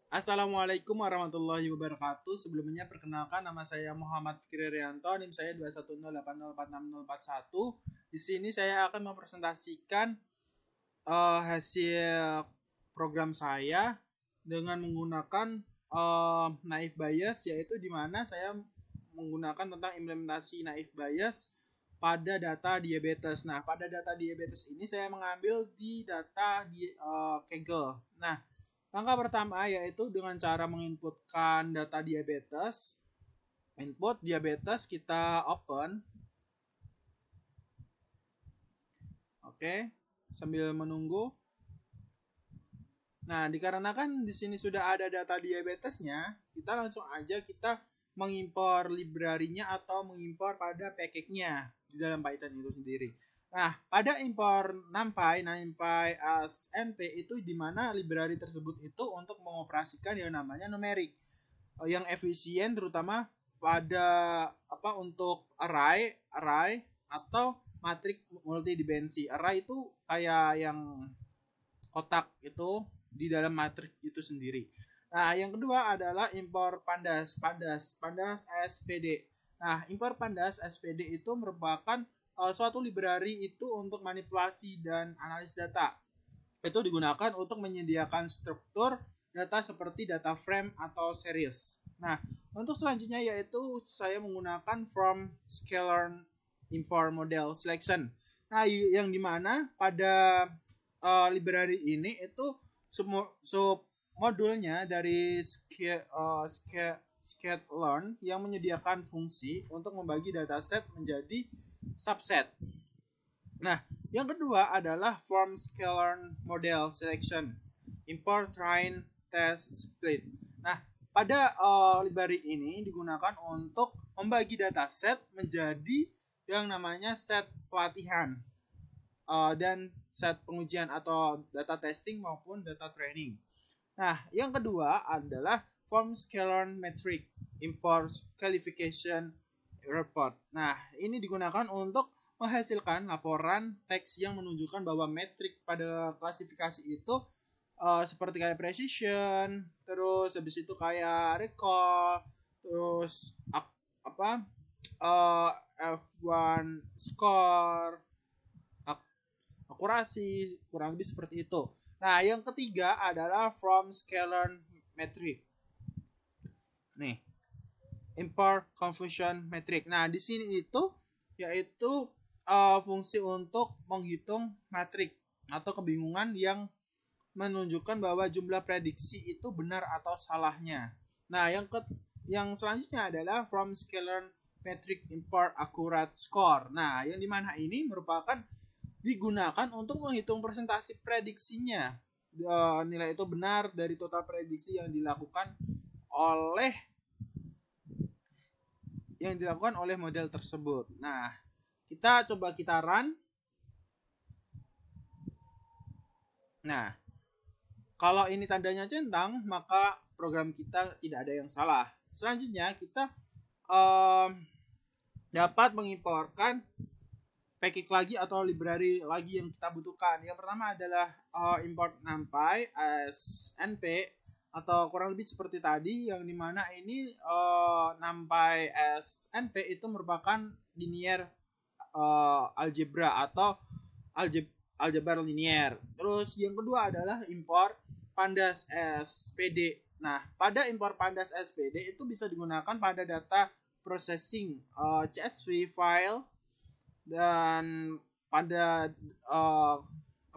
Assalamualaikum warahmatullahi wabarakatuh. Sebelumnya perkenalkan nama saya Muhammad Fikri Rianto, NIM saya 210804641. Di sini saya akan mempresentasikan hasil program saya dengan menggunakan naive Bayes, yaitu di mana saya menggunakan tentang implementasi naive Bayes pada data diabetes. Nah, pada data diabetes ini saya mengambil di data di Kaggle. Nah, langkah pertama yaitu dengan cara menginputkan data diabetes. Input diabetes kita open. Oke, sambil menunggu. Nah, dikarenakan di sini sudah ada data diabetesnya, kita langsung aja kita mengimpor library-nya atau mengimpor pada package-nya di dalam Python itu sendiri. Nah, pada impor NumPy as np itu di mana library tersebut itu untuk mengoperasikan yang namanya numerik. Yang efisien terutama pada untuk array atau matrik multidimensi. Array itu kayak yang kotak itu di dalam matriks itu sendiri. Nah, yang kedua adalah impor pandas SPD. Nah, impor pandas SPD itu merupakan suatu library itu untuk manipulasi dan analis data. Itu digunakan untuk menyediakan struktur data seperti data frame atau series. Nah, untuk selanjutnya yaitu saya menggunakan from scalar import model selection. Nah, yang dimana pada library ini itu sub modulnya dari sklearn yang menyediakan fungsi untuk membagi dataset menjadi subset. Nah, yang kedua adalah from scalar model selection, import train test split. Nah, pada library ini digunakan untuk membagi dataset menjadi yang namanya set pelatihan dan set pengujian atau data testing maupun data training. Nah, yang kedua adalah form scalar metric import qualification report. Nah, ini digunakan untuk menghasilkan laporan teks yang menunjukkan bahwa metrik pada klasifikasi itu seperti kayak precision, terus habis itu kayak recall, terus apa F1 score, akurasi, kurang lebih seperti itu. Nah, yang ketiga adalah from scalar metric. Nih, import confusion metric. Nah, di sini itu yaitu fungsi untuk menghitung matrik atau kebingungan yang menunjukkan bahwa jumlah prediksi itu benar atau salahnya. Nah, yang selanjutnya adalah from scalar metric import accurate score. Nah, yang dimana ini merupakan digunakan untuk menghitung presentasi prediksinya. Nilai itu benar dari total prediksi yang dilakukan oleh model tersebut. Nah, kita coba kita run. Nah, kalau ini tandanya centang, maka program kita tidak ada yang salah. Selanjutnya kita dapat mengimporkan package lagi atau library lagi yang kita butuhkan. Yang pertama adalah import NumPy as np atau kurang lebih seperti tadi, yang dimana ini NumPy as np itu merupakan linear algebra atau algebra linear. Terus yang kedua adalah import pandas SPD. Nah, pada import pandas SPD itu bisa digunakan pada data processing CSV file dan pada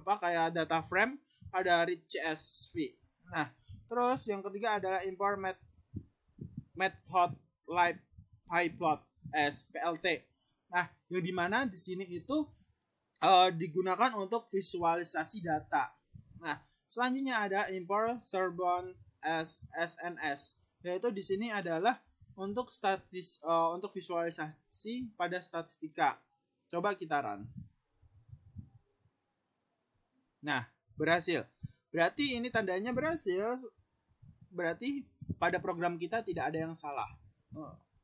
kayak data frame pada read CSV. Nah, terus yang ketiga adalah import matplotlib pyplot as PLT. Nah, yang dimana di sini itu digunakan untuk visualisasi data. Nah, selanjutnya ada import Sorbonne as SNS, yaitu di sini adalah untuk untuk visualisasi pada statistika. Coba kita run. Nah, berhasil. Berarti ini tandanya berhasil. Berarti pada program kita tidak ada yang salah.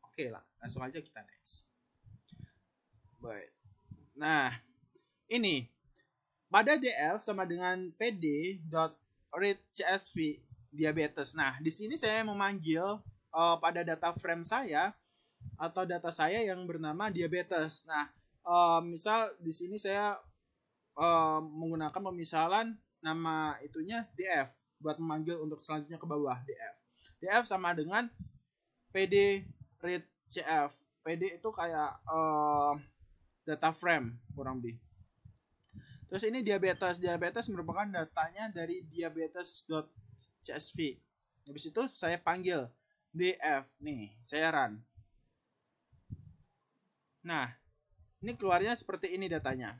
Oke lah, langsung aja kita next. Baik. Nah, ini pada DL sama dengan pd.readCSV diabetes. Nah, di sini saya memanggil pada data frame saya atau data saya yang bernama diabetes. Nah, misal di sini saya menggunakan pemisalan nama itunya DF buat memanggil untuk selanjutnya ke bawah DF. DF sama dengan PD read CF. PD itu kayak data frame kurang lebih. Terus ini diabetes. Diabetes merupakan datanya dari diabetes.csv. Habis itu saya panggil DF. Nih, saya run. Nah, ini keluarnya seperti ini datanya.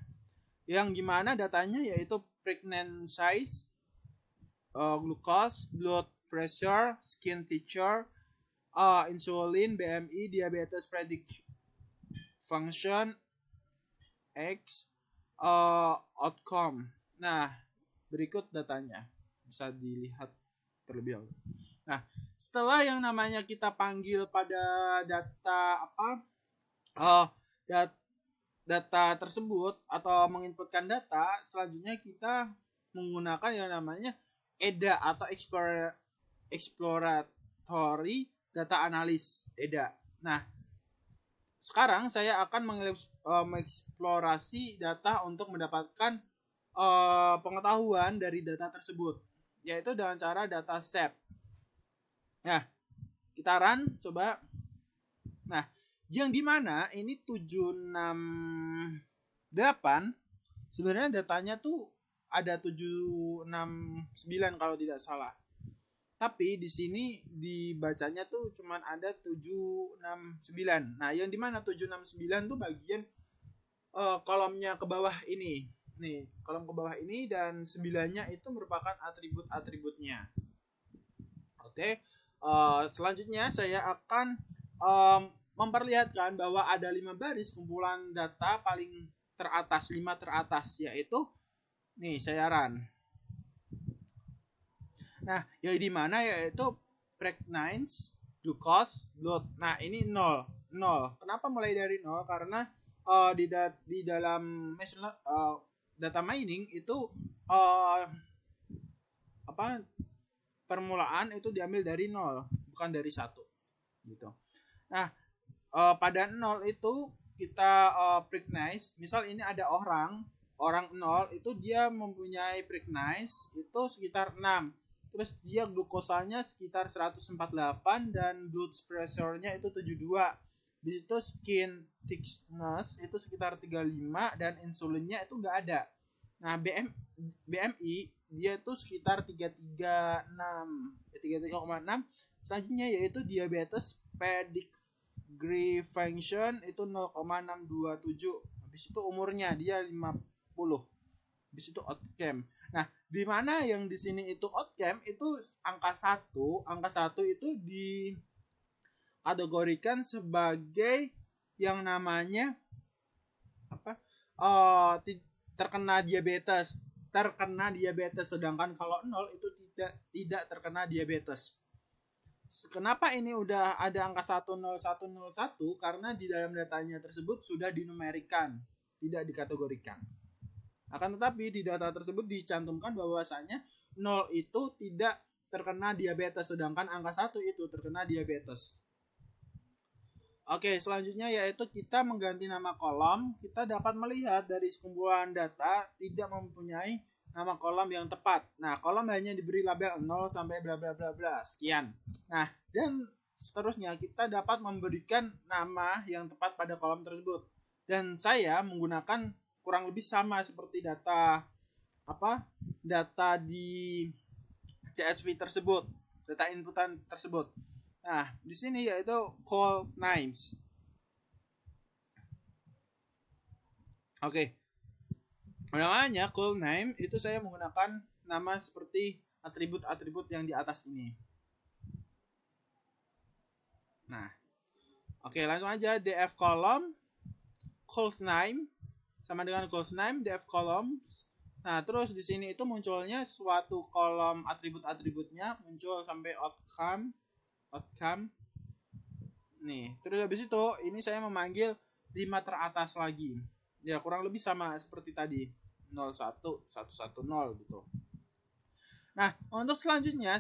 Yang gimana datanya yaitu pregnant size, glucose, blood pressure, skin texture, insulin, BMI, diabetes predict function, X, outcome. Nah, berikut datanya bisa dilihat terlebih dahulu. Nah, setelah yang namanya kita panggil pada data data tersebut atau menginputkan data, selanjutnya kita menggunakan yang namanya EDA atau exploratory data analysis EDA. Nah, sekarang saya akan mengeksplorasi data untuk mendapatkan pengetahuan dari data tersebut, yaitu dengan cara data set. Nah, kita run coba. Nah, yang dimana ini 768 sebenarnya datanya tuh ada 769 kalau tidak salah. Tapi di sini dibacanya tuh cuman ada 769. Nah, yang dimana 769 tuh bagian kolomnya ke bawah ini. Nih, kolom ke bawah ini dan 9-nya itu merupakan atribut-atributnya. Oke. Selanjutnya saya akan memperlihatkan bahwa ada 5 baris kumpulan data paling teratas, 5 teratas, yaitu nih saya run. Nah, yang di mana yaitu pregnancy, glucose, blood. Nah, ini 0. Kenapa mulai dari 0? Karena di dalam data mining itu permulaan itu diambil dari 0, bukan dari 1 gitu. Nah, pada 0 itu kita pregnancy, misal ini ada orang 0 itu dia mempunyai pregnancy itu sekitar 6. Terus dia glukosanya sekitar 148 dan blood pressure-nya itu 72. Di situ skin thickness itu sekitar 35 dan insulinnya itu enggak ada. Nah, BMI dia itu sekitar 336. Selanjutnya yaitu diabetes pedigree function itu 0,627. Habis itu umurnya dia 50. Habis itu outcome. Nah, di mana yang di sini itu outcome itu angka 1. Angka 1 itu dikategorikan sebagai yang namanya terkena diabetes. Sedangkan kalau 0 itu tidak terkena diabetes. Kenapa ini udah ada angka 10101? Karena di dalam datanya tersebut sudah dinumerikan, tidak dikategorikan. Akan tetapi di data tersebut dicantumkan bahwasanya 0 itu tidak terkena diabetes, sedangkan angka 1 itu terkena diabetes. Oke, selanjutnya yaitu kita mengganti nama kolom. Kita dapat melihat dari sekumpulan data tidak mempunyai nama kolom yang tepat. Nah, kolom hanya diberi label 0 sampai bla bla bla bla, sekian. Nah, dan seterusnya kita dapat memberikan nama yang tepat pada kolom tersebut. Dan saya menggunakan kurang lebih sama seperti data di CSV tersebut, data inputan tersebut. Nah, di sini yaitu call names. Oke. Namanya call name itu saya menggunakan nama seperti atribut-atribut yang di atas ini. Nah, oke, langsung aja df column calls name sama dengan calls name df column. Nah, terus di sini itu munculnya suatu kolom atribut-atributnya muncul sampai outcome. Nih, terus habis itu ini saya memanggil 5 teratas lagi. Ya, kurang lebih sama seperti tadi. 01 110 gitu. Nah, untuk selanjutnya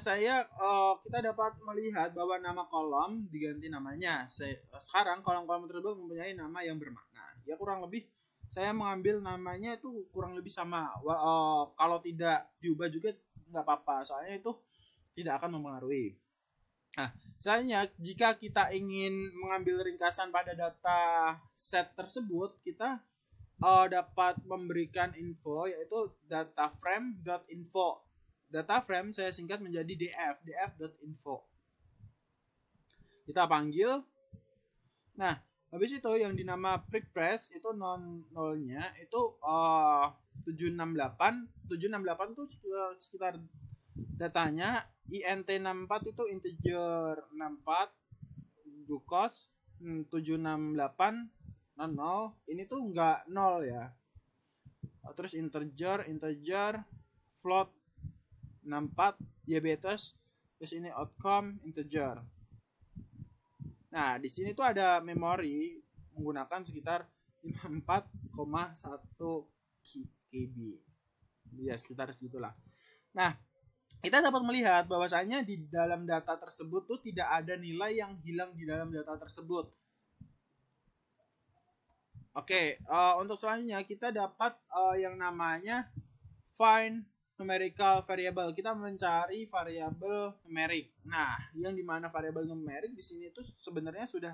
kita dapat melihat bahwa nama kolom diganti namanya. Sekarang kolom-kolom tersebut mempunyai nama yang bermakna. Ya kurang lebih saya mengambil namanya itu kurang lebih sama. Kalau tidak diubah juga nggak apa-apa, soalnya itu tidak akan mempengaruhi. Nah, selanjutnya jika kita ingin mengambil ringkasan pada data set tersebut, kita dapat memberikan info yaitu dataframe.info. Data frame saya singkat menjadi df.info. Kita panggil. Nah, habis itu yang dinama press itu nolnya itu 768. 768 itu sekitar datanya. int64 itu integer 64 dukos 768 00. Ini tuh enggak 0 ya. Terus integer float 64 diabetes, terus ini outcome integer. Nah, di sini tuh ada memori menggunakan sekitar 54,1 KB. Ya, sekitar segitulah. Nah, kita dapat melihat bahwasanya di dalam data tersebut tuh tidak ada nilai yang hilang di dalam data tersebut. Oke, untuk selanjutnya kita dapat yang namanya find numerical variable. Kita mencari variabel numerik. Nah, yang dimana variabel numerik di sini itu sebenarnya sudah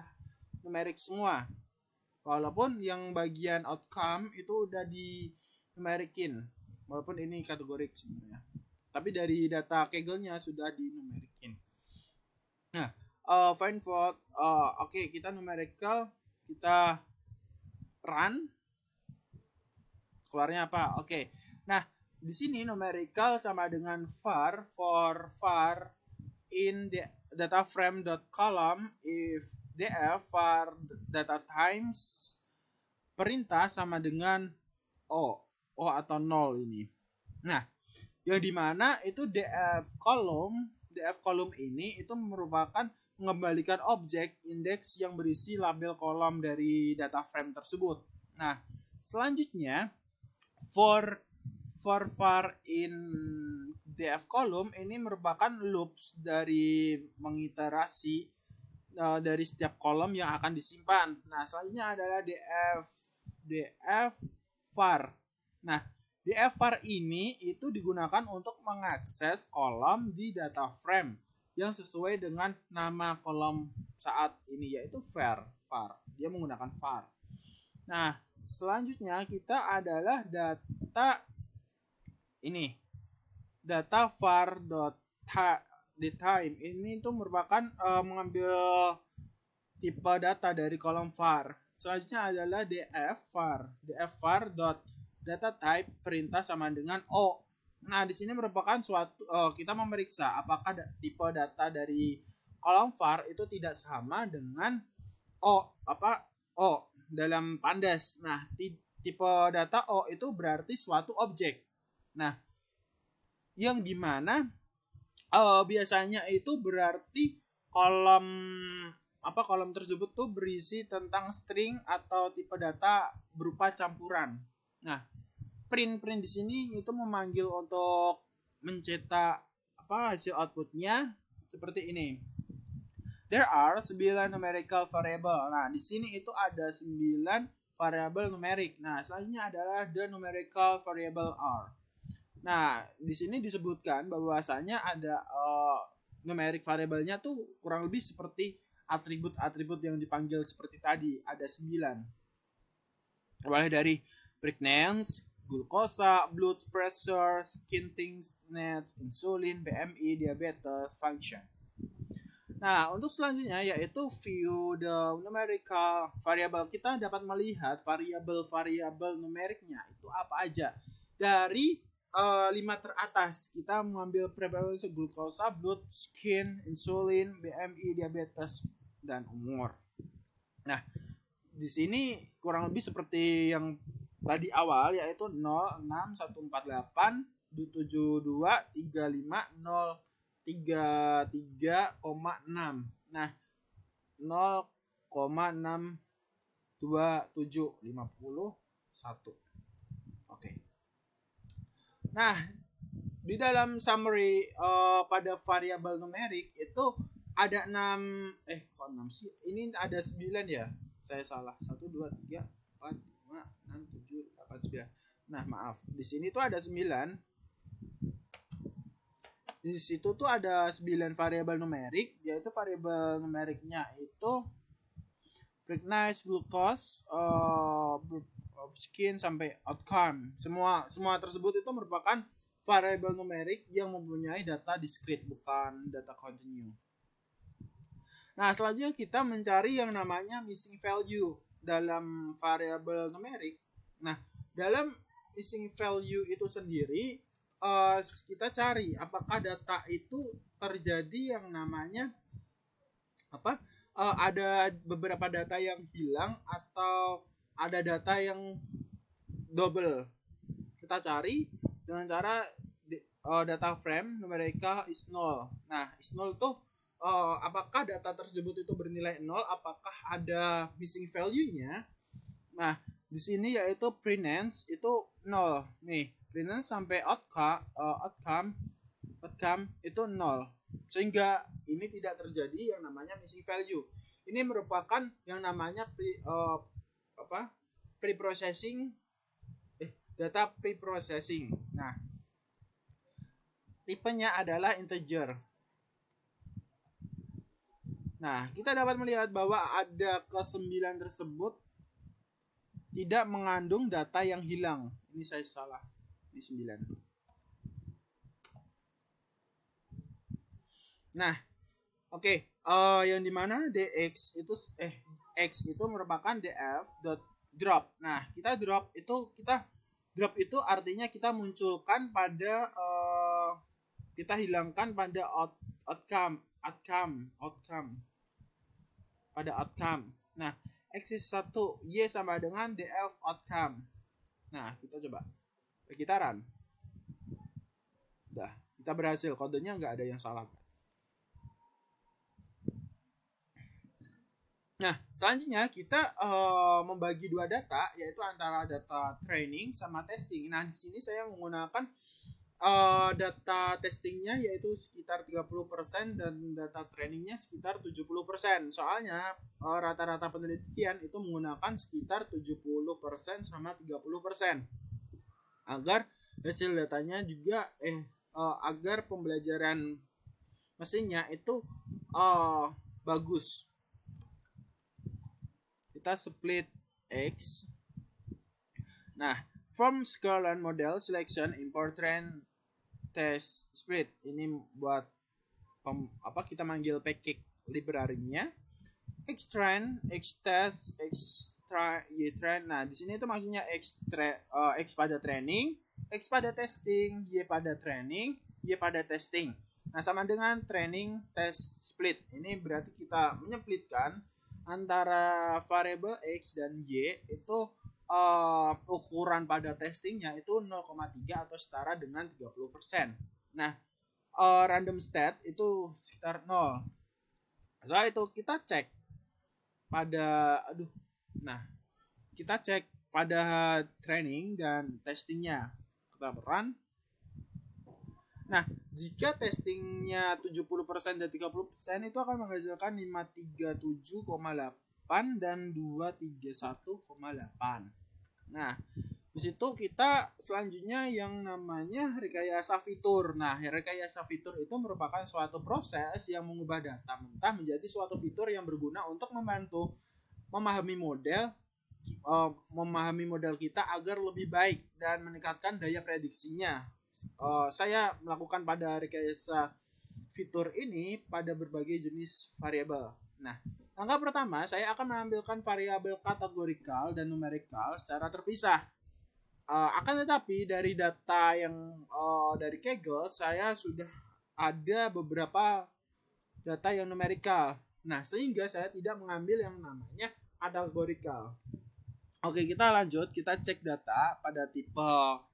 numerik semua. Walaupun yang bagian outcome itu udah di numerikin. Walaupun ini kategorik sebenarnya. Tapi dari data Kaggle-nya sudah di numerikin. Nah, find float. Oke, kita numerical, kita run. Keluarnya apa? Oke. Nah, di sini numerical sama dengan var for var in the data frame.column if df var data times perintah sama dengan o atau 0 ini. Nah, yang dimana itu df column ini itu merupakan mengembalikan objek indeks yang berisi label kolom dari data frame tersebut. Nah, selanjutnya for var in df column ini merupakan loops dari mengiterasi dari setiap kolom yang akan disimpan. Nah, selanjutnya adalah df var. Nah, df var ini itu digunakan untuk mengakses kolom di data frame yang sesuai dengan nama kolom saat ini yaitu var. Dia menggunakan var. Nah, selanjutnya kita adalah data ini data var.time ini itu merupakan mengambil tipe data dari kolom var. Selanjutnya adalah df var dot data type perintah sama dengan o. Nah, di sini merupakan suatu kita memeriksa apakah tipe data dari kolom var itu tidak sama dengan o dalam pandas. Nah, tipe data o itu berarti suatu objek. Nah, yang dimana biasanya itu berarti kolom tersebut tuh berisi tentang string atau tipe data berupa campuran. Nah, print di sini itu memanggil untuk mencetak hasil outputnya seperti ini. There are 9 numerical variable. Nah, di sini itu ada 9 variabel numerik. Nah, selanjutnya adalah the numerical variable are. Nah, di sini disebutkan bahwasanya ada numerik variabelnya tuh kurang lebih seperti atribut-atribut yang dipanggil seperti tadi. Ada 9. Mulai dari pregnancy, glukosa, blood pressure, skin thickness, insulin, BMI, diabetes, function. Nah, untuk selanjutnya yaitu view the numerical variable. Kita dapat melihat variabel-variabel numeriknya itu apa aja. Dari 5 teratas kita mengambil preferensi glukosa, blood, skin, insulin, BMI, diabetes, dan umur. Nah, di sini kurang lebih seperti yang tadi awal yaitu 06148 72 35 033,6. Nah, 0,62751. Oke. Nah, di dalam summary pada variabel numerik itu ada 6 kok 6 sih? Ini ada 9 ya. Saya salah. 1 2 3 4 5 6 7 8 9. Nah, maaf. Di sini tuh ada 9. Di situ tuh ada 9 variabel numerik, yaitu variabel numeriknya itu recognize glucose, skin sampai outcome. Semua tersebut itu merupakan variabel numerik yang mempunyai data discrete, bukan data continue. Nah, selanjutnya kita mencari yang namanya missing value dalam variabel numerik. Nah, dalam missing value itu sendiri, kita cari apakah data itu terjadi yang namanya apa? Ada beberapa data yang hilang atau ada data yang double. Kita cari dengan cara data frame numerika is null. Nah, is null tuh apakah data tersebut itu bernilai 0, apakah ada missing value-nya. Nah, di sini yaitu prenance itu 0. Nih, prenance sampai outcome itu 0. Sehingga ini tidak terjadi yang namanya missing value. Ini merupakan yang namanya pre-processing data pre-processing. Nah, tipenya adalah integer. Nah, kita dapat melihat bahwa ada ke-9 tersebut tidak mengandung data yang hilang. Ini saya salah. Ini 9. Nah, oke. Yang dimana dx itu x itu merupakan df dot drop. Nah, kita drop itu artinya kita munculkan pada kita hilangkan pada outcome pada outcome. Nah, x is 1, y sama dengan df outcome. Nah, kita coba kita run. Udah, kita berhasil. Kodenya nggak ada yang salah. Nah, selanjutnya kita membagi dua data, yaitu antara data training sama testing. Nah, di sini saya menggunakan data testingnya yaitu sekitar 30% dan data trainingnya sekitar 70%. Soalnya rata-rata penelitian itu menggunakan sekitar 70% sama 30%. Agar hasil datanya juga agar pembelajaran mesinnya itu bagus. Kita split X. Nah, from Scala model selection import train test split. Ini buat kita manggil package library-nya. Xtrain, Xtest, Ytrain. Nah, di sini itu maksudnya X pada training, X pada testing, Y pada training, Y pada testing. Nah, sama dengan training test split. Ini berarti kita menyeplitkan antara variabel X dan Y itu ukuran pada testingnya itu 0,3 atau setara dengan 30%. Nah, random stat itu sekitar 0. Setelah itu kita cek pada kita cek pada training dan testingnya. Kita run. Nah, jika testingnya 70% dan 30% itu akan menghasilkan 537,8 dan 231,8. Nah, di situ kita selanjutnya yang namanya rekayasa fitur. Nah, rekayasa fitur itu merupakan suatu proses yang mengubah data mentah menjadi suatu fitur yang berguna untuk membantu memahami model kita agar lebih baik dan meningkatkan daya prediksinya. Saya melakukan pada rekayasa fitur ini pada berbagai jenis variabel. Nah, langkah pertama saya akan mengambilkan variabel kategorikal dan numerikal secara terpisah. Akan tetapi dari data yang dari Kaggle saya sudah ada beberapa data yang numerikal. Nah, sehingga saya tidak mengambil yang namanya kategorikal. Oke, kita lanjut. Kita cek data pada tipe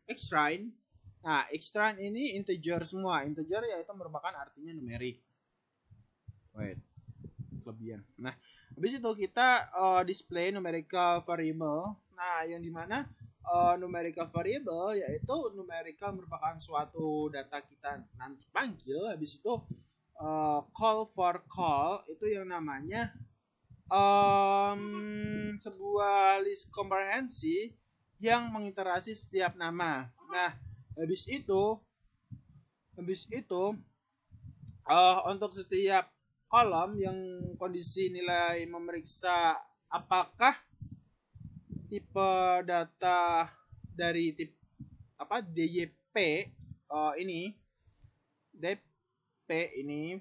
Xtrain. Nah, Xtrain ini integer semua. Integer yaitu merupakan artinya numerik. Kelebihan. Nah, habis itu kita display numerical variable. Nah, yang dimana numerical variable, yaitu numerical merupakan suatu data kita nanti panggil, habis itu call for call itu yang namanya sebuah list komprehensi yang mengiterasi setiap nama. Nah, habis itu untuk setiap kolom yang kondisi nilai memeriksa apakah tipe data dari tip DYP ini DP ini.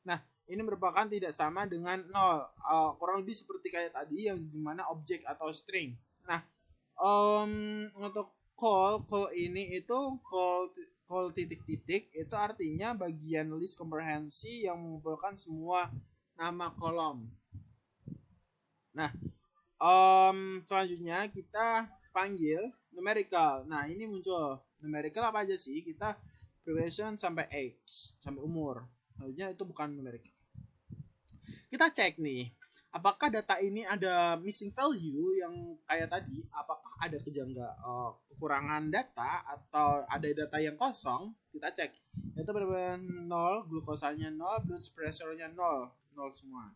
Nah, ini merupakan tidak sama dengan 0. Kurang lebih seperti kayak tadi yang dimana objek atau string. Nah, untuk call ini itu call titik-titik itu artinya bagian list komprehensi yang mengumpulkan semua nama kolom. Nah, selanjutnya kita panggil numerical. Nah, ini muncul numerical apa aja sih? Kita duration sampai age, sampai umur. Selanjutnya itu bukan numerical. Kita cek nih, apakah data ini ada missing value yang kayak tadi, apakah ada kekurangan data atau ada data yang kosong. Kita cek, itu benar-benar 0, glukosanya 0, blood pressure-nya 0 semua.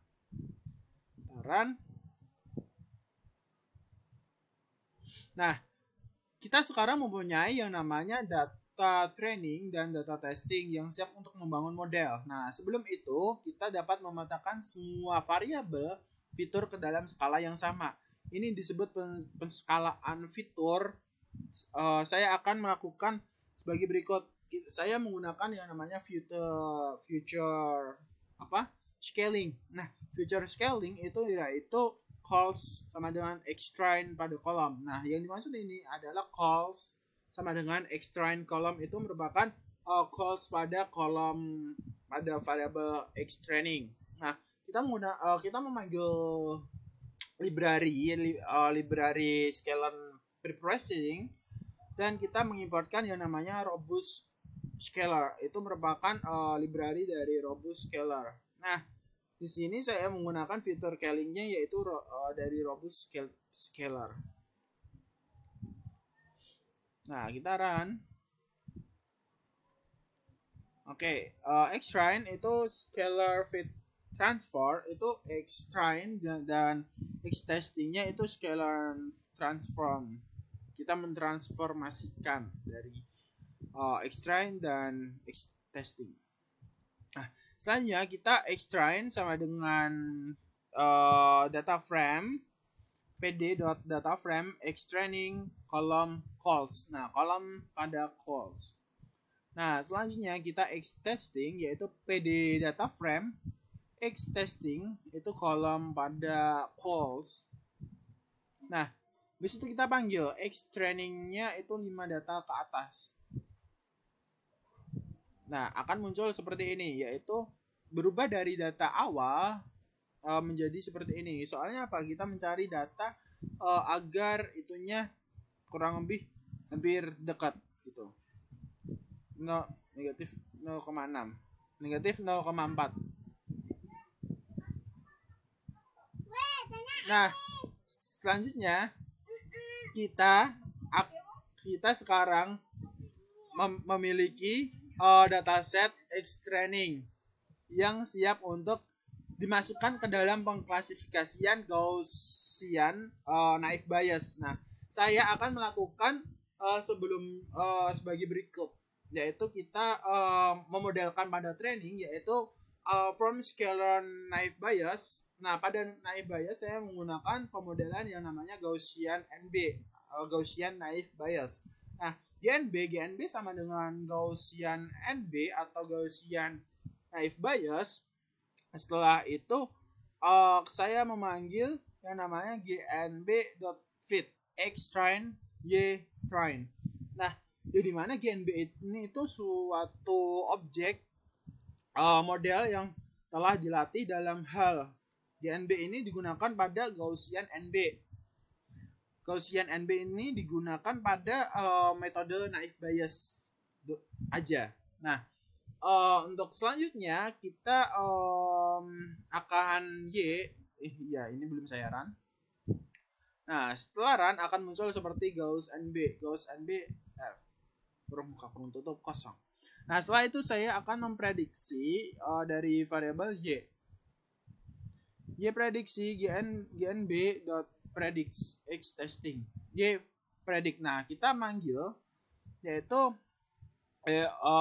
Run. Nah, kita sekarang mempunyai yang namanya data training dan data testing yang siap untuk membangun model. Nah, sebelum itu kita dapat memetakan semua variabel fitur ke dalam skala yang sama. Ini disebut penskalaan fitur. Saya akan melakukan sebagai berikut. Saya menggunakan yang namanya future scaling. Nah, future scaling itu yaitu calls sama dengan extrain pada kolom. Nah, yang dimaksud ini adalah calls sama dengan extrain kolom itu merupakan calls pada kolom pada variabel extraining. Nah, kita memanggil library scalar preprocessing dan kita mengimportkan yang namanya robust scalar. Itu merupakan library dari robust scalar. Nah, di sini saya menggunakan fitur scaling-nya yaitu dari robust scalar. Nah, kita run. Oke, extrain itu scalar fit transfer itu extrain dan x-testing-nya itu scalar transform. Kita mentransformasikan dari extrain dan x-testing. Nah, selanjutnya kita extrain sama dengan data frame pd.dataframe extraining kolom calls. Nah, kolom pada calls. Nah, selanjutnya kita x-testing yaitu pd data frame x-testing itu kolom pada calls. Nah, habis itu kita panggil x-trainingnya itu 5 data ke atas. Nah, akan muncul seperti ini, yaitu berubah dari data awal menjadi seperti ini. Soalnya apa? Kita mencari data agar itunya kurang lebih hampir dekat gitu. Negatif 0,6, negatif 0,4. Nah, selanjutnya kita sekarang memiliki dataset X-training yang siap untuk dimasukkan ke dalam pengklasifikasian Gaussian naive Bayes. Nah, saya akan melakukan sebagai berikut, yaitu kita memodelkan pada training yaitu from scalar naive Bayes. Nah, pada naive Bayes saya menggunakan pemodelan yang namanya Gaussian NB, Gaussian naive Bayes. Nah, GNB sama dengan Gaussian NB atau Gaussian naive Bayes. Setelah itu saya memanggil yang namanya gnb.fit x-train y-train. Nah, di mana gnb ini itu suatu objek model yang telah dilatih dalam hal gnb ini digunakan pada Gaussian NB. Gaussian NB ini digunakan pada metode naive Bayes aja. Nah, untuk selanjutnya kita akan ini belum saya run. Nah, setelah run akan muncul seperti Gauss NB. Gauss NB kurung buka kurung tutup kosong. Nah, setelah itu saya akan memprediksi dari variabel y. Y prediksi gnb dot predict x testing. Y predict. Nah, kita manggil yaitu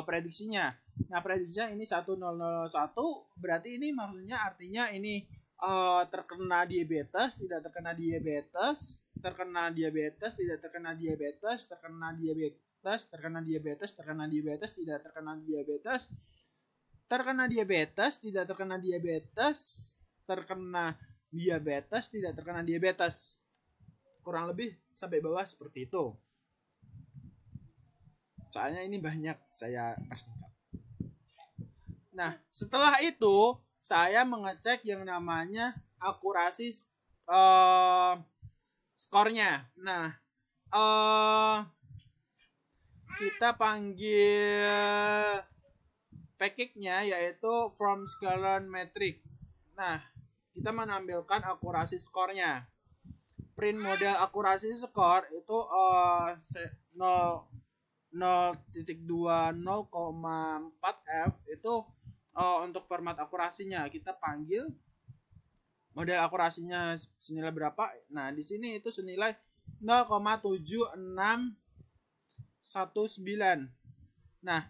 prediksinya. Nah, prediksinya ini 1001, berarti ini maksudnya artinya ini terkena diabetes, tidak terkena diabetes, terkena diabetes, tidak terkena diabetes, terkena diabetes, terkena diabetes, terkena diabetes, tidak terkena diabetes, terkena diabetes, tidak terkena diabetes, terkena diabetes, tidak terkena diabetes. Kurang lebih sampai bawah seperti itu. Soalnya ini banyak saya persingkat. Nah, setelah itu saya mengecek yang namanya akurasi skornya. Nah, kita panggil package-nya yaitu from scalar metric. Nah, kita menampilkan akurasi skornya. Print model akurasi skor itu 0.20,4 F itu untuk format akurasinya kita panggil model akurasinya senilai berapa. Nah, di sini itu senilai 0,7619. Nah,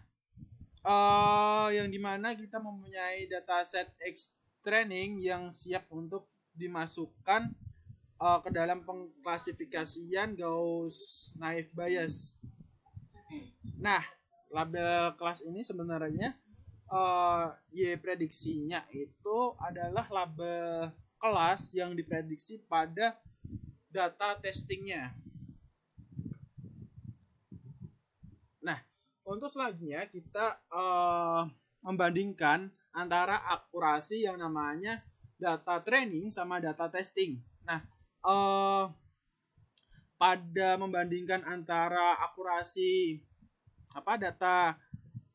yang dimana kita mempunyai dataset X training yang siap untuk dimasukkan ke dalam pengklasifikasian Gauss naive Bayes. Nah, label kelas ini sebenarnya Y prediksinya itu adalah label kelas yang diprediksi pada data testingnya. Nah, untuk selanjutnya kita membandingkan antara akurasi yang namanya data training sama data testing. Nah, pada membandingkan antara akurasi data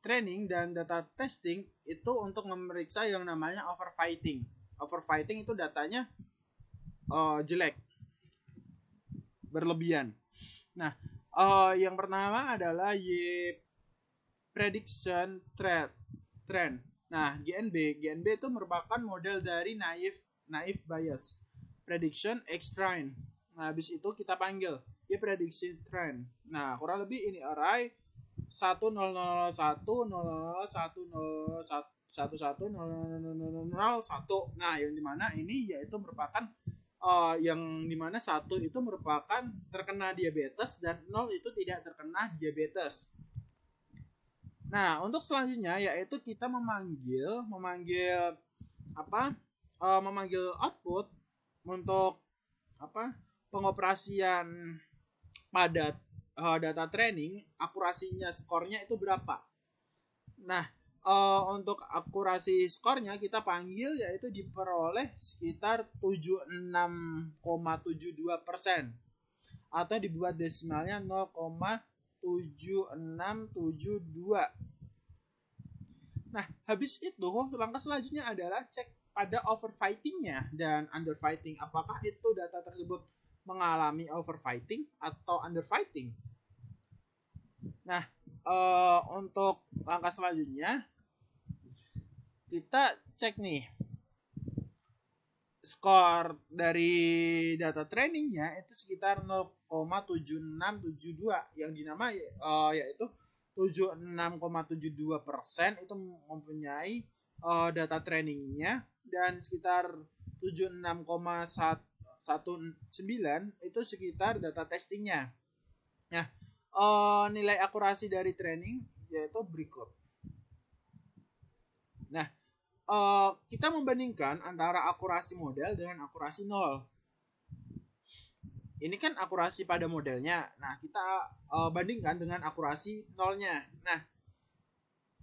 training dan data testing itu untuk memeriksa yang namanya overfitting. Overfitting itu datanya jelek, berlebihan. Nah, yang pertama adalah Y prediction trend. Nah, GNB itu merupakan model dari naive Bayes prediction X trend. Nah, habis itu kita panggil Y prediction trend. Nah, kurang lebih ini array 1001 Nah, yang dimana ini yaitu merupakan yang dimana 1 itu merupakan terkena diabetes dan 0 itu tidak terkena diabetes. Nah, untuk selanjutnya yaitu kita memanggil output untuk pengoperasian pada data training, akurasinya skornya itu berapa. Nah, untuk akurasi skornya kita panggil yaitu diperoleh sekitar 76,72% atau dibuat desimalnya 0,7672. Nah, habis itu langkah selanjutnya adalah cek pada overfitting-nya dan underfitting. Apakah itu data tersebut mengalami overfitting atau underfitting? Nah, untuk langkah selanjutnya kita cek nih skor dari data trainingnya itu sekitar 0,7672 yang dinamai yaitu 76,72% itu mempunyai data trainingnya dan sekitar 76,19 itu sekitar data testingnya. Nah, nilai akurasi dari training yaitu berikut. Nah, kita membandingkan antara akurasi model dengan akurasi nol. Ini kan akurasi pada modelnya. Nah, kita bandingkan dengan akurasi nolnya. Nah,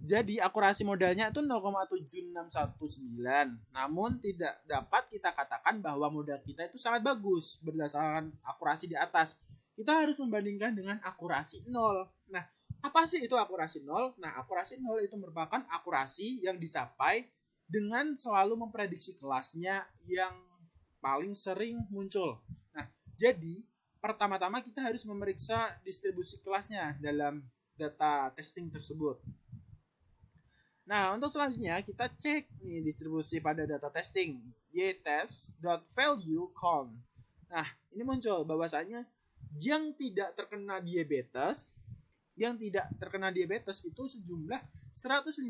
jadi akurasi modelnya itu 0,7619. Namun tidak dapat kita katakan bahwa model kita itu sangat bagus berdasarkan akurasi di atas. Kita harus membandingkan dengan akurasi nol. Nah, apa sih itu akurasi nol? Nah, akurasi nol itu merupakan akurasi yang dicapai dengan selalu memprediksi kelasnya yang paling sering muncul. Nah, Jadi, pertama-tama kita harus memeriksa distribusi kelasnya dalam data testing tersebut. Nah, untuk selanjutnya kita cek nih distribusi pada data testing ytest.value_count. Nah, ini muncul bahwasanya yang tidak terkena diabetes itu sejumlah 157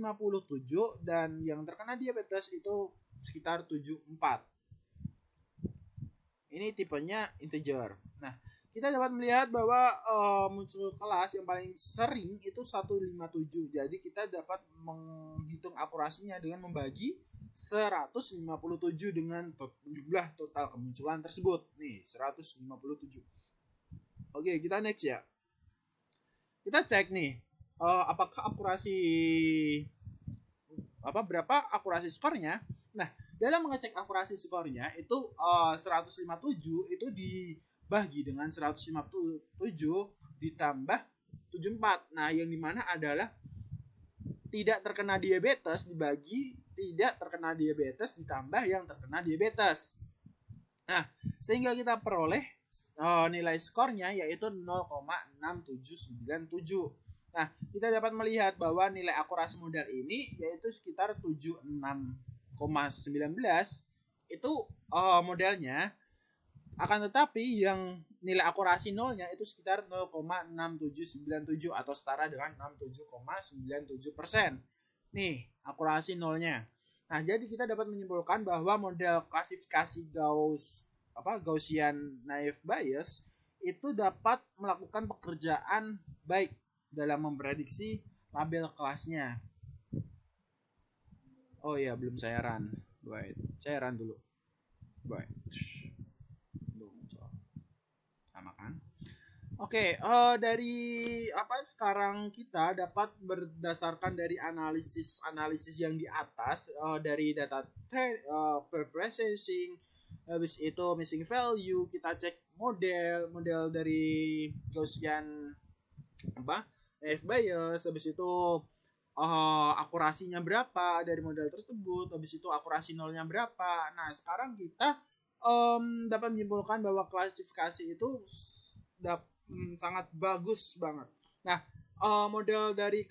dan yang terkena diabetes itu sekitar 74. Ini tipenya integer. Nah, kita dapat melihat bahwa muncul kelas yang paling sering itu 157. Jadi kita dapat menghitung akurasinya dengan membagi 157 dengan jumlah total kemunculan tersebut. Nih, 157. Oke, kita next ya. Kita cek nih, apakah akurasi berapa akurasi skornya. Nah, dalam mengecek akurasi skornya itu 157 itu dibagi dengan 157 ditambah 74. Nah, yang dimana adalah tidak terkena diabetes dibagi tidak terkena diabetes ditambah yang terkena diabetes. Nah, sehingga kita peroleh nilai skornya yaitu 0,6797. Nah, kita dapat melihat bahwa nilai akurasi model ini yaitu sekitar 76,19 itu modelnya. Akan tetapi yang nilai akurasi nolnya itu sekitar 0,6797 atau setara dengan 67,97%. Nih, akurasi nolnya. Nah, jadi kita dapat menyimpulkan bahwa model klasifikasi Gaussian naive Bayes itu dapat melakukan pekerjaan baik dalam memprediksi label kelasnya. Oh iya, belum saya run. Wait, saya run dulu. Wait. Sama kan? Oke, dari sekarang kita dapat berdasarkan dari analisis yang di atas dari data processing, habis itu missing value, kita cek model dari Gaussian naive Bayes, habis itu akurasinya berapa dari model tersebut, habis itu akurasi nolnya berapa. Nah, sekarang kita dapat menyimpulkan bahwa klasifikasi itu sangat bagus banget. Nah, model dari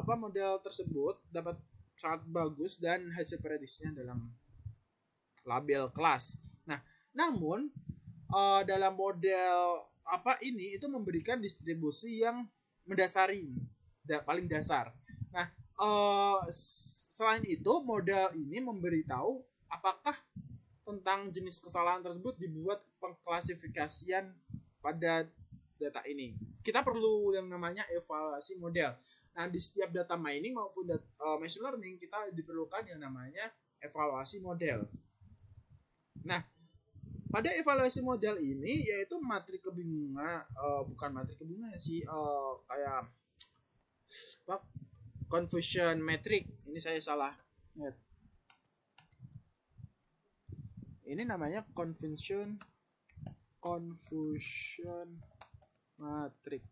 model tersebut dapat sangat bagus dan hasil prediksinya dalam label kelas. Nah, namun dalam model ini itu memberikan distribusi yang mendasari, paling dasar. Nah, selain itu model ini memberitahu apakah tentang jenis kesalahan tersebut dibuat pengklasifikasian pada data ini. Kita perlu yang namanya evaluasi model. Nah, di setiap data mining maupun machine learning kita diperlukan yang namanya evaluasi model. Nah, pada evaluasi model ini yaitu matrik kebingungan, bukan matrik kebingungan sih, kayak confusion metric. Ini saya salah. Ini namanya confusion matrix.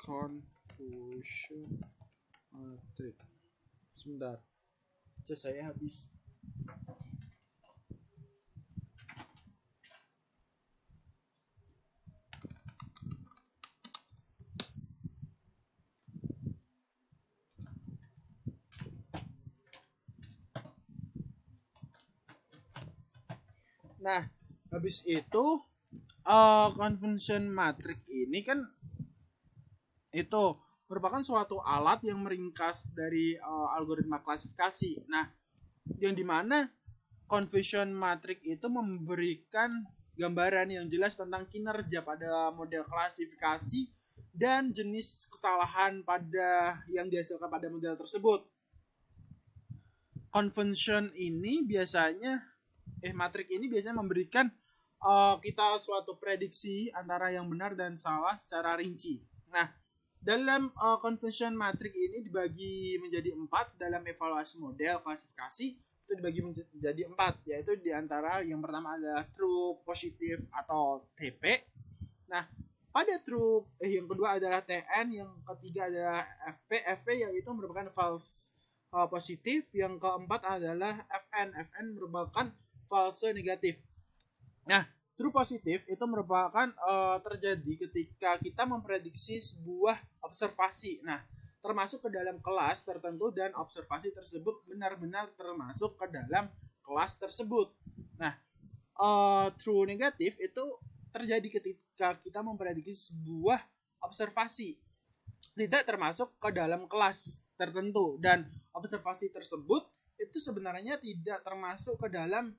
Confusion matrix. Sebentar. Saya habis. Nah, habis itu confusion matrix ini kan itu merupakan suatu alat yang meringkas dari algoritma klasifikasi. Nah, yang dimana confusion matrix itu memberikan gambaran yang jelas tentang kinerja pada model klasifikasi dan jenis kesalahan pada yang dihasilkan pada model tersebut. Convention ini biasanya matrix ini biasanya memberikan kita suatu prediksi antara yang benar dan salah secara rinci. Nah, dalam convention matrix ini dibagi menjadi 4 dalam evaluasi model klasifikasi itu dibagi menjadi 4, yaitu diantara yang pertama adalah true, positif atau TP. Nah, pada true yang kedua adalah TN, yang ketiga adalah FP yaitu merupakan false positif. Yang keempat adalah FN. FN merupakan false negatif. Nah, true positif itu merupakan terjadi ketika kita memprediksi sebuah observasi. Nah, termasuk ke dalam kelas tertentu dan observasi tersebut benar-benar termasuk ke dalam kelas tersebut. Nah, true negatif itu terjadi ketika kita memprediksi sebuah observasi tidak termasuk ke dalam kelas tertentu dan observasi tersebut itu sebenarnya tidak termasuk ke dalam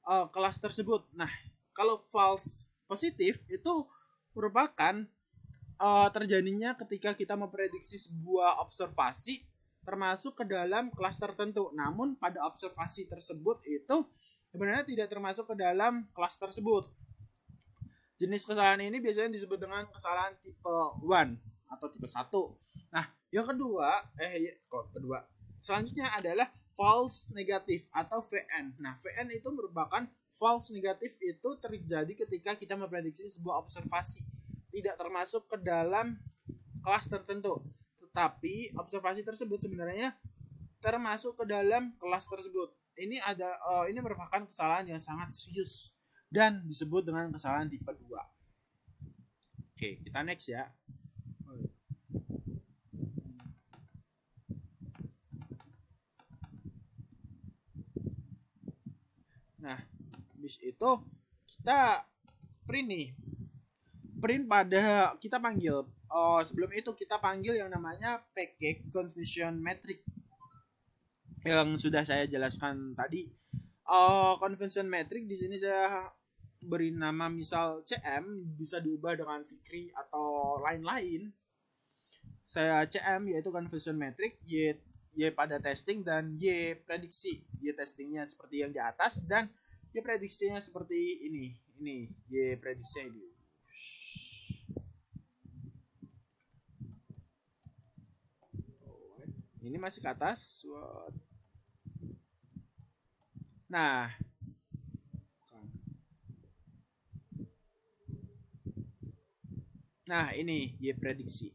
kelas tersebut. Nah, kalau false positif itu merupakan terjadinya ketika kita memprediksi sebuah observasi termasuk ke dalam kelas tertentu. Namun pada observasi tersebut itu sebenarnya tidak termasuk ke dalam kelas tersebut. Jenis kesalahan ini biasanya disebut dengan kesalahan tipe 1 atau tipe 1. Nah, yang kedua, selanjutnya adalah false negatif atau VN. Nah, VN itu merupakan false negatif itu terjadi ketika kita memprediksi sebuah observasi. Tidak termasuk ke dalam kelas tertentu. Tetapi observasi tersebut sebenarnya termasuk ke dalam kelas tersebut. Ini merupakan kesalahan yang sangat serius dan disebut dengan kesalahan tipe 2. Oke, kita next ya. Nah, habis itu kita print nih. Print pada kita panggil. Sebelum itu kita panggil yang namanya package confusion metric yang sudah saya jelaskan tadi. Confusion metric di sini saya beri nama misal CM, bisa diubah dengan Fikri atau lain-lain. Saya CM yaitu confusion metric, Y pada testing dan Y prediksi. Y testingnya seperti yang di atas dan Y prediksinya seperti ini. Ini Y prediksinya ini. Ini masih ke atas. Nah, ini Y prediksi.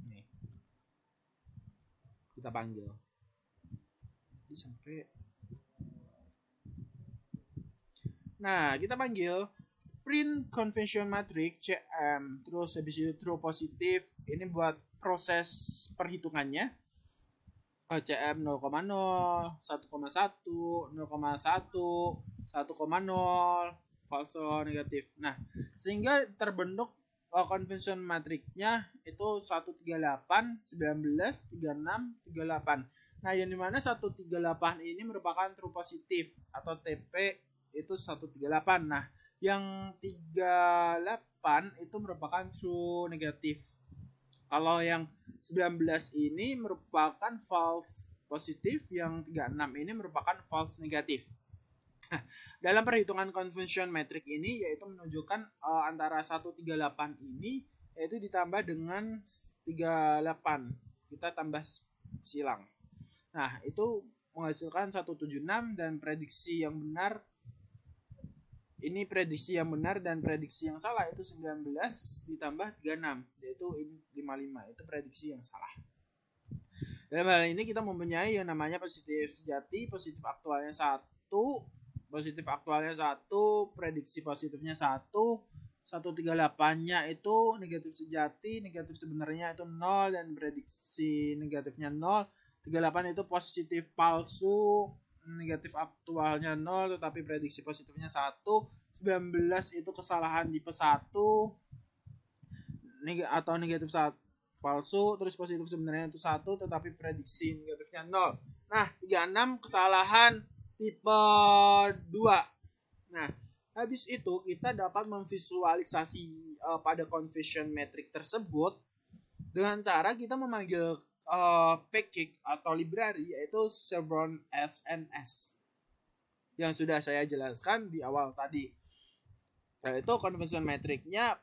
Nih. Kita panggil. Jadi sampai. Nah, kita panggil print convention matrix CM. Terus habis itu true positif. Ini buat proses perhitungannya. CM 0,0, 1,1, 0,1, 1,0, false negatif. Nah, sehingga terbentuk convention matrixnya itu 138, 19, 36, 38. Nah, yang dimana 138 ini merupakan true positif atau TP itu 138. Nah, yang 38 itu merupakan true negatif. Kalau yang 19 ini merupakan false positif, yang 36 ini merupakan false negatif. Nah, dalam perhitungan convention metric ini yaitu menunjukkan antara 138 ini yaitu ditambah dengan 38. Kita tambah silang. Nah, itu menghasilkan 176 dan prediksi yang benar ini prediksi yang benar dan prediksi yang salah itu 19 ditambah 36 yaitu 55 itu prediksi yang salah. Dalam hal ini kita mempunyai yang namanya positif sejati, positif aktualnya 1, positif aktualnya 1, prediksi positifnya 1, 138-nya itu negatif sejati, negatif sebenarnya itu 0 dan prediksi negatifnya 0. 38 itu positif palsu, negatif aktualnya 0 tetapi prediksi positifnya 1. 19 itu kesalahan tipe 1 atau negatif 1 palsu, terus positif sebenarnya itu 1 tetapi prediksi negatifnya 0. Nah, 36 kesalahan tipe 2. Nah, habis itu kita dapat memvisualisasi pada confusion metric tersebut dengan cara kita memanggil package atau library yaitu Chevron SNS yang sudah saya jelaskan di awal tadi. Yaitu conversion metricnya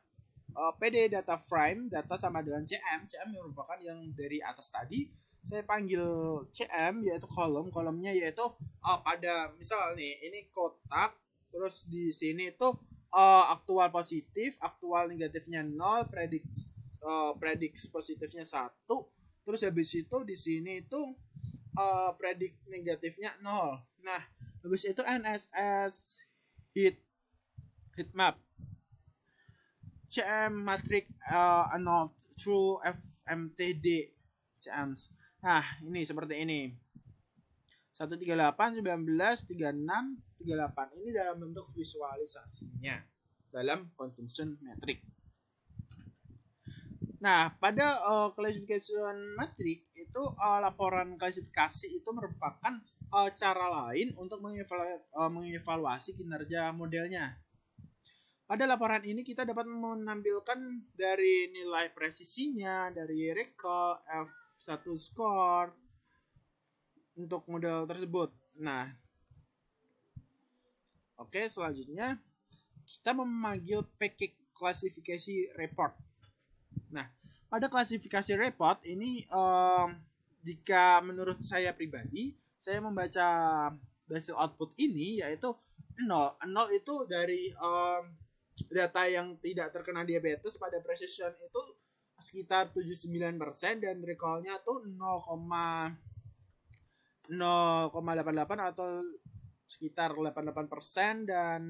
PD data frame, data sama dengan CM. CM merupakan yang dari atas tadi. Saya panggil CM yaitu kolomnya yaitu pada misal nih ini kotak, terus di sini itu aktual positif, aktual negatifnya 0, prediksi positifnya 1. Terus habis itu di sini itu predik negatifnya 0. Nah, habis itu NSS heat map, CM matrix annulled through FMTD CMs. Nah, ini seperti ini. 138, 19, 36, 38. Ini dalam bentuk visualisasinya dalam convention metric. Nah, pada classification matrix itu laporan klasifikasi itu merupakan cara lain untuk mengevaluasi kinerja modelnya. Pada laporan ini kita dapat menampilkan dari nilai presisinya, dari recall, F1 score untuk model tersebut. Nah, oke, selanjutnya kita memanggil package klasifikasi report. Nah, pada klasifikasi report ini jika menurut saya pribadi, saya membaca hasil output ini yaitu 0. 0 itu dari data yang tidak terkena diabetes pada precision itu sekitar 79% dan recall-nya tuh 0,88 atau sekitar 88% dan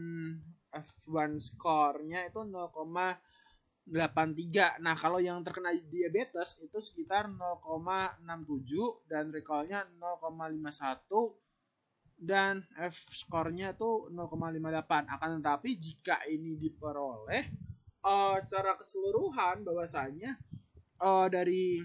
F1 score-nya itu 0,83. Nah, kalau yang terkena diabetes itu sekitar 0,67 dan recall-nya 0,51 dan F skornya tuh 0,58. Akan tetapi jika ini diperoleh secara keseluruhan bahwasanya dari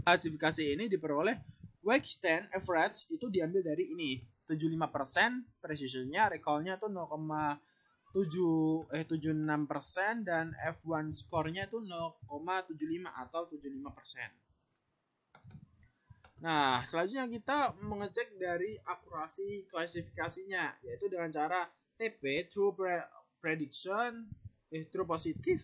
klasifikasi ini diperoleh Weighted average itu diambil dari ini 75% precisionnya, recallnya tuh 0,76% dan F1 skornya tuh 0,75 atau 75%. Nah, selanjutnya kita mengecek dari akurasi klasifikasinya, yaitu dengan cara TP, true prediction, true positif,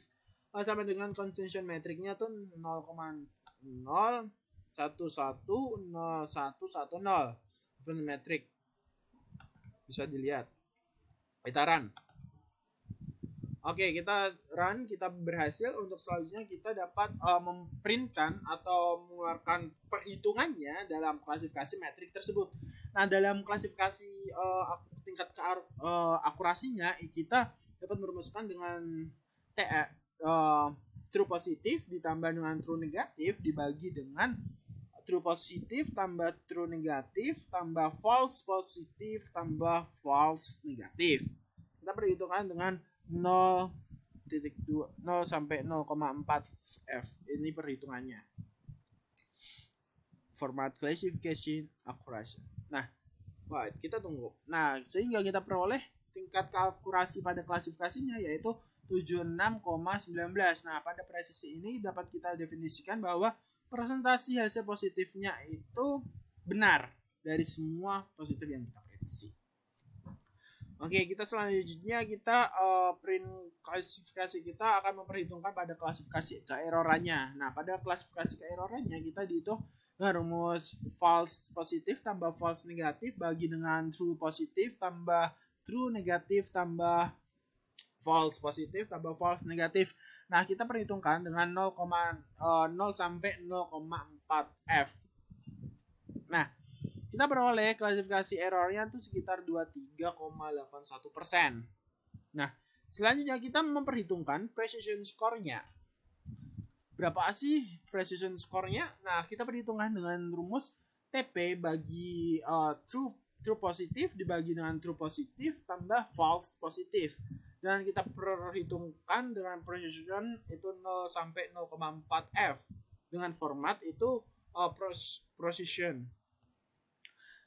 sampai dengan convention metricnya tuh 0,0110110 metric. Bisa dilihat. Kita run. Oke, kita run, kita berhasil. Untuk selanjutnya kita dapat memprintkan atau mengeluarkan perhitungannya dalam klasifikasi metrik tersebut. Nah, dalam klasifikasi tingkat akurasinya kita dapat merumuskan dengan true positif ditambah dengan true negatif dibagi dengan true positif tambah true negatif tambah false positif tambah false negatif. Kita perhitungkan dengan 0,2 0 sampai 0,4 F. Ini perhitungannya. Format classification accuracy. Nah, kita tunggu. Nah, sehingga kita peroleh tingkat akurasi pada klasifikasinya yaitu 76,19. Nah, pada presisi ini dapat kita definisikan bahwa presentasi hasil positifnya itu benar dari semua positif yang kita prediksi. Oke, kita selanjutnya kita print klasifikasi kita akan memperhitungkan pada klasifikasi keerorannya. Nah, pada klasifikasi keerorannya kita dihitung dengan rumus false positif tambah false negatif bagi dengan true positif tambah true negatif tambah false positif tambah false negatif. Nah, kita perhitungkan dengan 0,0 sampai 0,4 F. Nah, kita peroleh klasifikasi errornya itu sekitar 23,81%. Nah, selanjutnya kita memperhitungkan precision score-nya. Berapa sih precision score-nya? Nah, kita perhitungkan dengan rumus TP bagi true positif dibagi dengan true positif tambah false positif. Dan kita perhitungkan dengan precision itu 0 sampai 0,4 F. Dengan format itu precision,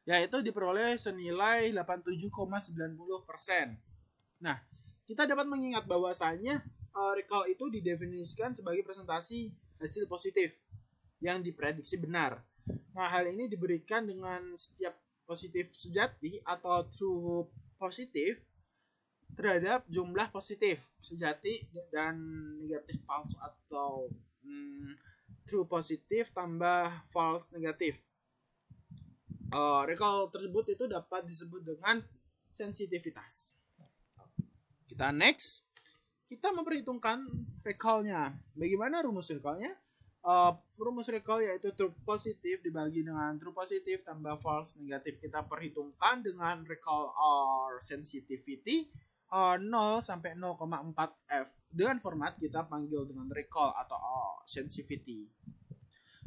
yaitu diperoleh senilai 87,90%. Nah, kita dapat mengingat bahwasanya recall itu didefinisikan sebagai presentasi hasil positif yang diprediksi benar. Nah, hal ini diberikan dengan setiap positif sejati atau true positif terhadap jumlah positif sejati dan negatif false atau true positif tambah false negatif. Recall tersebut itu dapat disebut dengan sensitivitas. Kita next, kita memperhitungkan recall-nya. Bagaimana rumus recall-nya? rumus recall yaitu true positif dibagi dengan true positif tambah false negatif. Kita perhitungkan dengan recall or sensitivity 0 sampai 0,4 F. Dengan format kita panggil dengan recall atau sensitivity.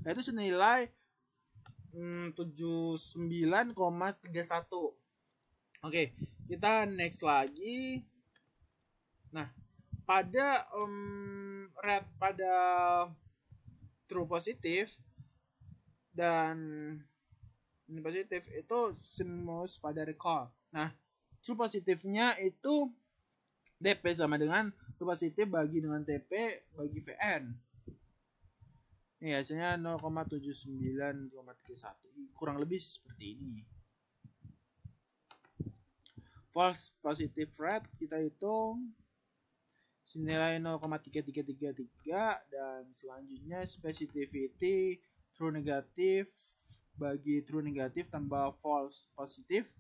Yaitu senilai 79,31. Oke, kita next lagi. Nah, pada pada true positif dan ini positif itu sinus pada recall. Nah, true positifnya itu DP sama dengan true positif bagi dengan TP bagi VN. Ini hasilnya 0,79,31. Kurang lebih seperti ini. False positive rate kita hitung senilai 0,3333 dan selanjutnya specificity true negatif bagi true negatif tambah false positif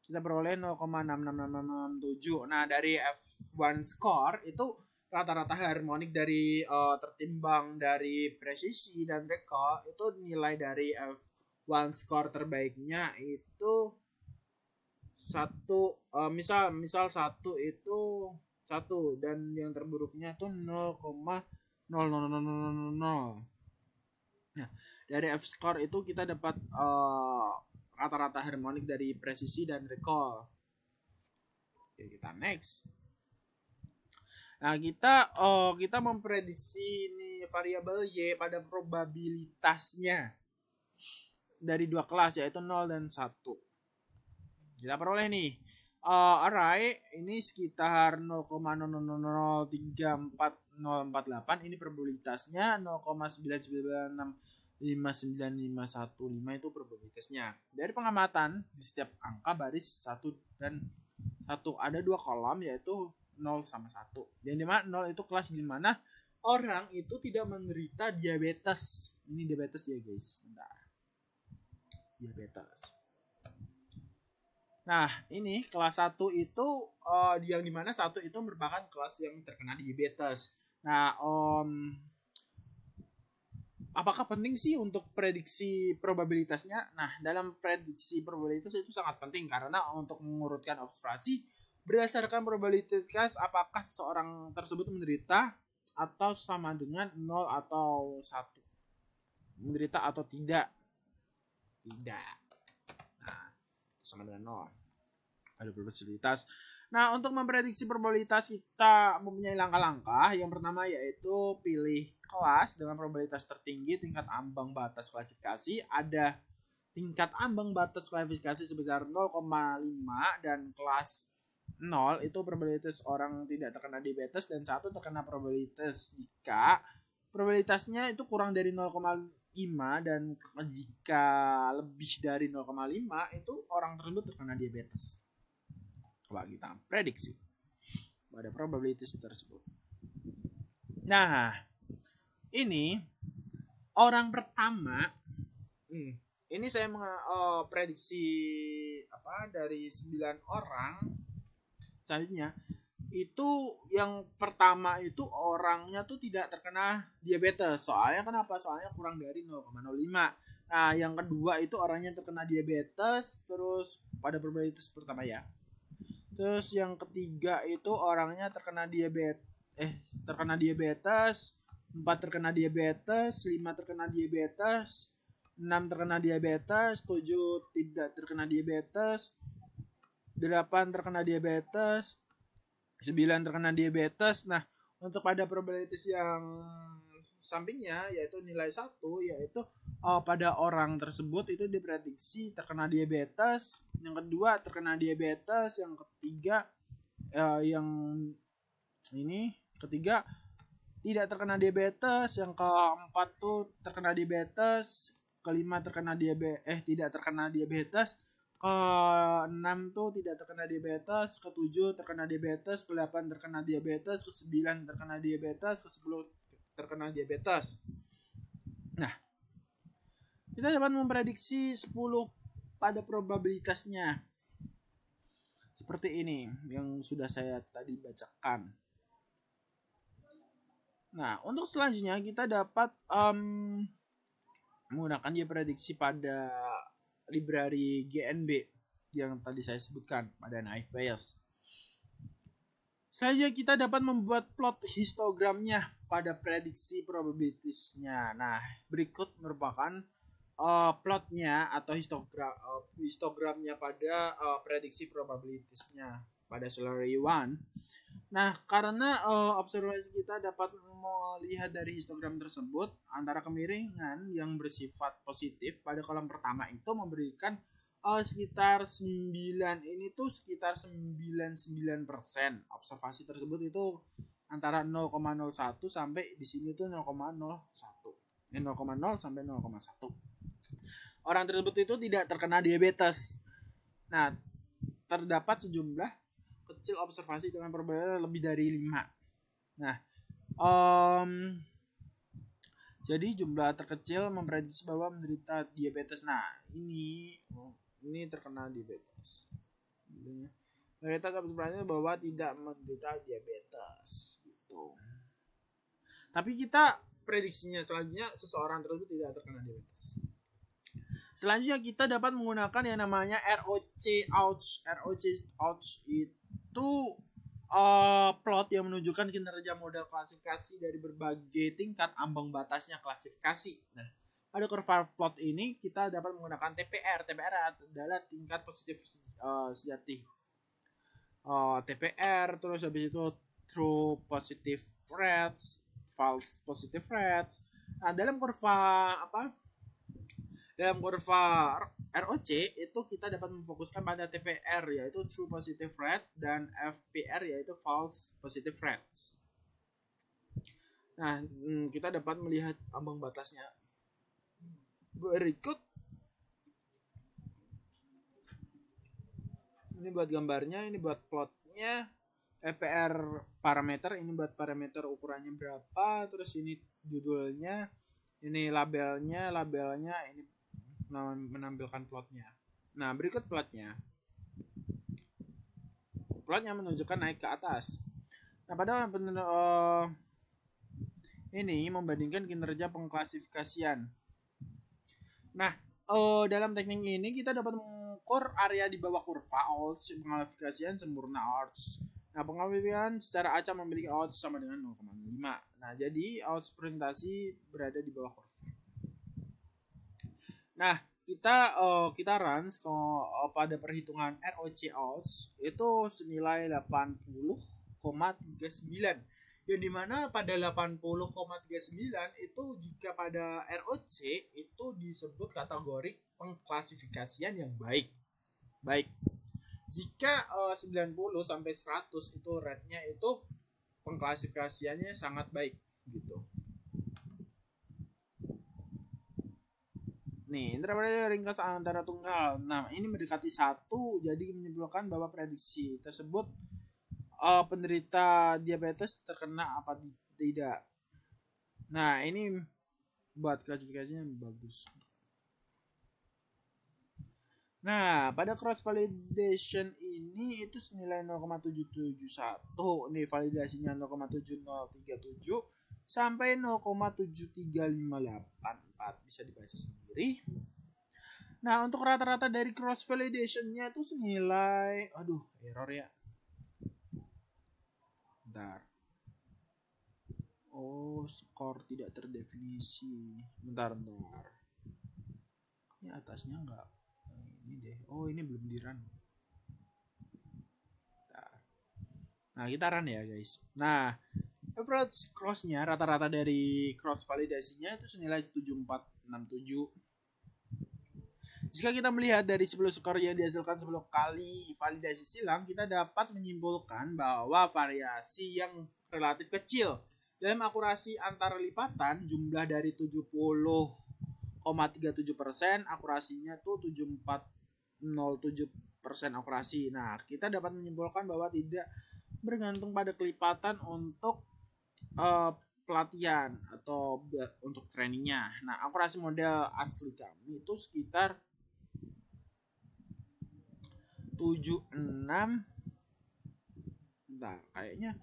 kita peroleh 0,66667. Nah, dari F1 score itu rata-rata harmonik dari tertimbang dari presisi dan recall itu nilai dari F1 score terbaiknya itu satu, misal satu itu 1 dan yang terburuknya itu 0,00000. Nah, dari F score itu kita dapat rata-rata harmonik dari presisi dan recall. Oke, kita next. Nah, kita memprediksi ini variabel Y pada probabilitasnya dari dua kelas yaitu 0 dan 1. Kita peroleh nih array ini sekitar 0,000340048. Ini probabilitasnya 0,9965915 itu probabilitasnya. Dari pengamatan di setiap angka baris 1 dan 1 ada dua kolom yaitu 0 sama 1. Yang dimana 0 itu kelas di mana orang itu tidak menderita diabetes. Ini diabetes ya guys. Bentar. Diabetes. Nah, ini kelas 1 itu yang dimana 1 itu merupakan kelas yang terkena diabetes. Nah, apakah penting sih untuk prediksi probabilitasnya? Nah, dalam prediksi probabilitas itu sangat penting karena untuk mengurutkan observasi berdasarkan probabilitas apakah seorang tersebut menderita atau sama dengan 0 atau 1. Menderita atau tidak. Tidak. Nah, sama dengan 0. Ada probabilitas. Nah, untuk memprediksi probabilitas kita mempunyai langkah-langkah. Yang pertama yaitu pilih kelas dengan probabilitas tertinggi tingkat ambang batas klasifikasi. Ada tingkat ambang batas klasifikasi sebesar 0,5 dan kelas 0 itu probabilitas orang tidak terkena diabetes dan 1 terkena probabilitas jika probabilitasnya itu kurang dari 0,5 dan jika lebih dari 0,5 itu orang tersebut terkena diabetes. Coba kita prediksi pada probabilitas tersebut. Nah, ini orang pertama. Ini saya prediksi dari 9 orang. Selanjutnya itu yang pertama itu orangnya tuh tidak terkena diabetes. Soalnya kenapa? Soalnya kurang dari 0,05. Nah, yang kedua itu orangnya terkena diabetes terus pada probabilitas pertama ya. Terus yang ketiga itu orangnya terkena diabetes, 4 terkena diabetes, 5 terkena diabetes, 6 terkena diabetes, 7 tidak terkena diabetes, 8 terkena diabetes, 9 terkena diabetes. Nah, untuk pada probabilitas yang sampingnya yaitu nilai 1 yaitu pada orang tersebut itu diprediksi terkena diabetes, yang kedua terkena diabetes, yang ketiga yang ini ketiga tidak terkena diabetes, yang keempat tuh terkena diabetes, kelima terkena diabetes tidak terkena diabetes, ke-6 tuh tidak terkena diabetes, ke-7 terkena diabetes, ke-8 terkena diabetes, ke-9 terkena diabetes, ke-10 terkena diabetes. Nah, kita dapat memprediksi 10 pada probabilitasnya. Seperti ini yang sudah saya tadi bacakan. Nah, untuk selanjutnya kita dapat menggunakan dia prediksi pada library GNB yang tadi saya sebutkan pada naive Bayes. Saja kita dapat membuat plot histogramnya pada prediksi probabilitiesnya. Nah, berikut merupakan plotnya atau histogramnya pada prediksi probabilitiesnya pada Solari 1. Nah, karena observasi kita dapat melihat dari histogram tersebut, antara kemiringan yang bersifat positif pada kolom pertama itu memberikan sekitar 9, ini tuh sekitar 99%. Observasi tersebut itu antara 0,01 sampai di sini tuh 0,01. 0,0 sampai 0,1. Orang tersebut itu tidak terkena diabetes. Nah, terdapat sejumlah kecil observasi dengan perbedaan lebih dari 5. Nah, jadi jumlah terkecil memprediksi bahwa menderita diabetes. Nah, ini terkena diabetes. Mayoritas observasinya bahwa tidak menderita diabetes. Gitu. Tapi kita prediksinya selanjutnya seseorang tersebut tidak terkena diabetes. Selanjutnya kita dapat menggunakan yang namanya ROC-OUTS. ROC-OUTS itu plot yang menunjukkan kinerja model klasifikasi dari berbagai tingkat ambang batasnya klasifikasi. Nah, pada kurva plot ini kita dapat menggunakan TPR. TPR adalah tingkat positif sejati. TPR, terus habis itu true positive rates, false positive rates. Nah, dalam kurva ROC itu kita dapat memfokuskan pada TPR yaitu true positive rate dan FPR yaitu false positive rates. Nah, kita dapat melihat ambang batasnya. Berikut ini buat gambarnya, ini buat plotnya. FPR parameter, ini buat parameter ukurannya berapa, terus ini judulnya, ini labelnya, ini menampilkan plotnya. Nah, berikut plotnya. Plotnya menunjukkan naik ke atas. Nah, pada ini membandingkan kinerja pengklasifikasian. Nah, dalam teknik ini kita dapat mengukur area di bawah kurva odds pengklasifikasian sempurna odds. Nah, pengklasifikasian secara acak memiliki odds sama dengan 0,5. Nah, jadi odds presentasi berada di bawah kurva. Nah, kita runs pada perhitungan ROC odds itu senilai 80,39, yang dimana pada 80,39 itu jika pada ROC itu disebut kategori pengklasifikasian yang baik. Jika 90 sampai 100 itu rate-nya itu pengklasifikasiannya sangat baik gitu. Nih, interpretasi ringkas antara tunggal. Nah, ini mendekati 1, jadi menyimpulkan bahwa prediksi tersebut penderita diabetes terkena apa tidak. Nah, ini buat klasifikasinya bagus. Nah, pada cross validation ini itu senilai 0,771. Nih, validasinya 0,7037 sampai 0,73584. Bisa dibaca sendiri. Nah, untuk rata-rata dari cross validation-nya itu senilai, error ya. Bentar. Oh, skor tidak terdefinisi. Bentar. Ini atasnya enggak. Ini deh. Oh, ini belum di run. Nah, kita run ya, guys. Nah, average cross-nya rata-rata dari cross validasinya itu senilai 7467. Jika kita melihat dari 10 skor yang dihasilkan 10 kali validasi silang, kita dapat menyimpulkan bahwa variasi yang relatif kecil dalam akurasi antara lipatan jumlah dari 70,37%, akurasinya tuh 7407% akurasi. Nah, kita dapat menyimpulkan bahwa tidak bergantung pada kelipatan untuk pelatihan atau untuk trainingnya. Nah, akurasi model asli kami itu sekitar 76. Bentar, kayaknya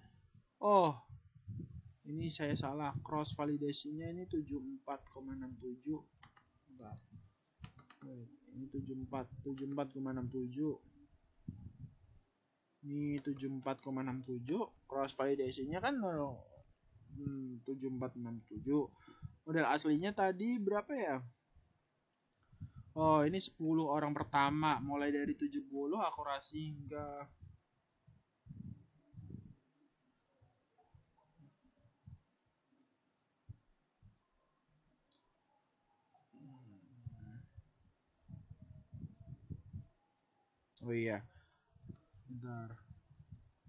Ini saya salah, cross validasinya ini 74,67. Bentar. Ini 74,67. Ini 74,67. Cross validasinya kan 74,67. Model aslinya tadi berapa ya? Oh, ini 10 orang pertama, mulai dari 70 akurasi hingga oh iya, bentar.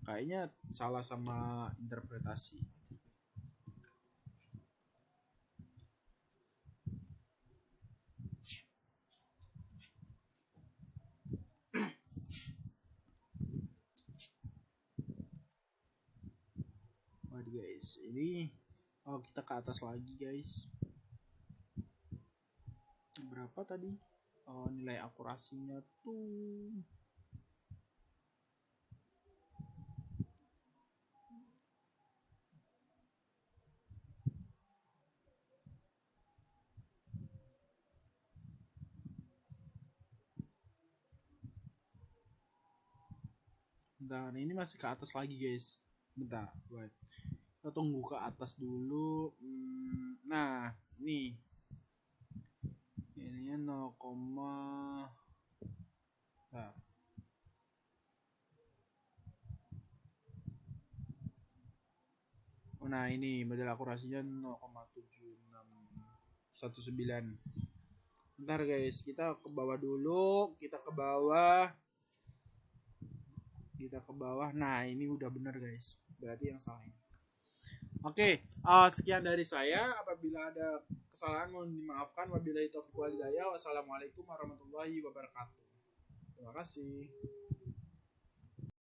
Kayaknya salah sama interpretasi. Waduh guys, ini kita ke atas lagi guys. Berapa tadi? Nilai akurasinya tuh bentar, ini masih ke atas lagi guys. Bentar, buat kita tunggu ke atas dulu. Nah, nih ininya 0, nah. Nah ini model akurasinya 0,7619. Bentar guys, kita ke bawah dulu, kita ke bawah. Nah ini udah bener guys, berarti yang salah. Oke, sekian dari saya. Apabila ada kesalahan mohon dimaafkan. Wabillahi taufiq wal hidayah. Wassalamualaikum warahmatullahi wabarakatuh. Terima kasih.